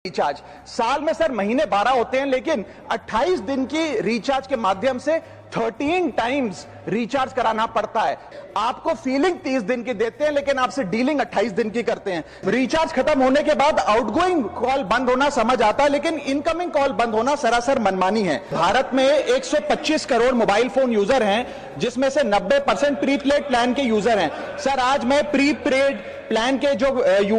Recharge साल में sir महीने 12 होते हैं, लेकिन 28 दिन की रिचार्ज के माध्यम से 13 टाइम्स रिचार्ज कराना पड़ता है। आपको फीलिंग 30 दिन की देते हैं, लेकिन आपसे डीलिंग 28 दिन की करते हैं। रिचार्ज खत्म होने के बाद आउटगोइंग कॉल बंद होना समझ आता है, लेकिन इनकमिंग कॉल बंद होना सरासर मनमानी है। भारत में 125 करोड़ मोबाइल फोन यूजर हैं, जिसमें से 90% प्रीपेड प्लान के यूजर हैं। सर आज मैं प्रीपेड प्लान के जो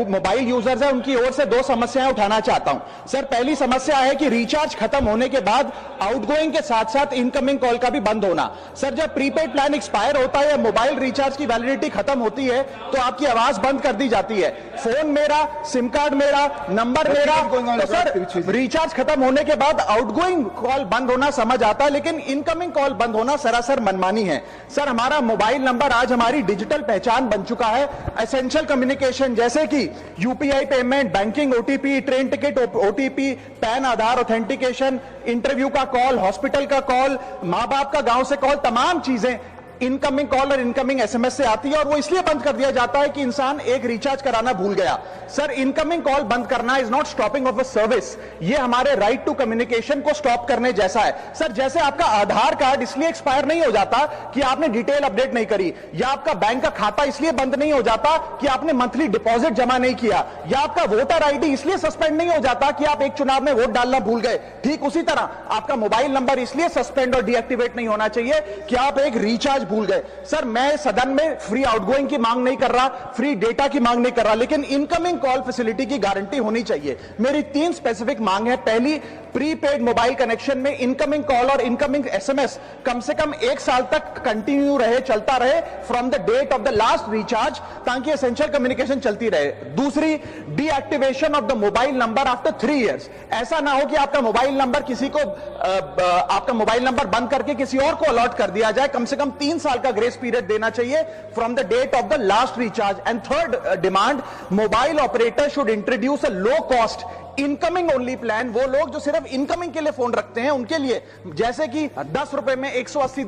मोबाइल यूजर्स हैं उनकी ओर से दो समस्याएं उठाना चाहता हूं। सर पहली समस्या है कि रिचार्ज खत्म होने के बाद आउटगोइंग के साथ साथ इनकमिंग कॉल का भी बंद होना। सर जब प्रीपेड प्लान एक्सपायर होता है या मोबाइल रिचार्ज की वैलिडिटी खत्म होती है तो आपकी आवाज बंद कर दी जाती है। फोन मेरा, सिम कार्ड मेरा, नंबर मेरा। तो सर रिचार्ज खत्म होने के बाद आउटगोइंग कॉल बंद होना समझ आता है, लेकिन इनकमिंग कॉल बंद होना सरासर मनमानी है। सर हमारा मोबाइल नंबर आज हमारी डिजिटल पहचान बन चुका है। एसेंशियल कम्युनिकेशन जैसे कि UPI payment, banking, OTP, train ticket OTP, PAN Aadhaar authentication, interview का कॉल, हॉस्पिटल का कॉल, मां बाप का गांव से कॉल, तमाम चीजें इनकमिंग कॉल और इनकमिंग एसएमएस से आती है, और वो इसलिए बंद कर दिया जाता है कि इंसान एक रिचार्ज कराना भूल गया। सर इनकमिंग कॉल बंद करना is not stopping of a service, ये हमारे राइट टू कम्युनिकेशन को स्टॉप करने जैसा है। सर जैसे आपका आधार कार्ड इसलिए एक्सपायर नहीं हो जाता कि आपने डिटेल अपडेट नहीं करी, या आपका बैंक का खाता इसलिए बंद नहीं हो जाता कि आपने मंथली डिपॉजिट जमा नहीं किया, या आपका वोटर आईडी इसलिए सस्पेंड नहीं हो जाता कि आप एक चुनाव में वोट डालना भूल गए। ठीक उसी तरह आपका मोबाइल नंबर इसलिए सस्पेंड और डीएक्टिवेट नहीं होना चाहिए कि आप एक रिचार्ज भूल गए। सर मैं सदन में फ्री आउटगोइंग की मांग नहीं कर रहा, फ्री डेटा की मांग नहीं कर रहा, लेकिन इनकमिंग कॉल फैसिलिटी की गारंटी होनी चाहिए। मेरी 3 स्पेसिफिक मांग है। पहली, प्रीपेड मोबाइल कनेक्शन में इनकमिंग कॉल और इनकमिंग एसएमएस कम से कम 1 साल तक कंटिन्यू रहे, चलता रहे from the date of the last recharge, ताकि एसेंशियल कम्युनिकेशन चलती रहे। दूसरी, deactivation of the mobile number after 3 years. ऐसा ना हो कि आपका मोबाइल नंबर किसी को आपका मोबाइल नंबर बंद करके किसी और को अलॉट कर दिया जाए। कम से कम 3 साल का ग्रेस पीरियड देना चाहिए from the date of the last recharge. And third demand, mobile operator should introduce a low cost incoming only plan. वो लोग जो सिर्फ इनकमिंग के लिए फोन रखते हैं उनके लिए, जैसे कि 10 रुपए में 180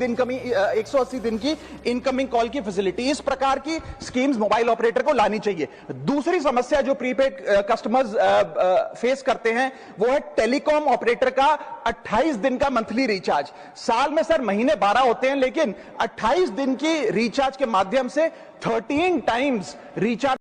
दिन की इनकमिंग कॉल की फैसिलिटी, इस प्रकार की स्कीम्स मोबाइल ऑपरेटर को लानी चाहिए। दूसरी समस्या जो प्रीपेड कस्टमर्स फेस करते हैं वो है टेलीकॉम ऑपरेटर का 28 दिन का मंथली रिचार्ज। साल में सर महीने 12 होते हैं, लेकिन 28 दिन की रिचार्ज के माध्यम से 13 टाइम्स रिचार्ज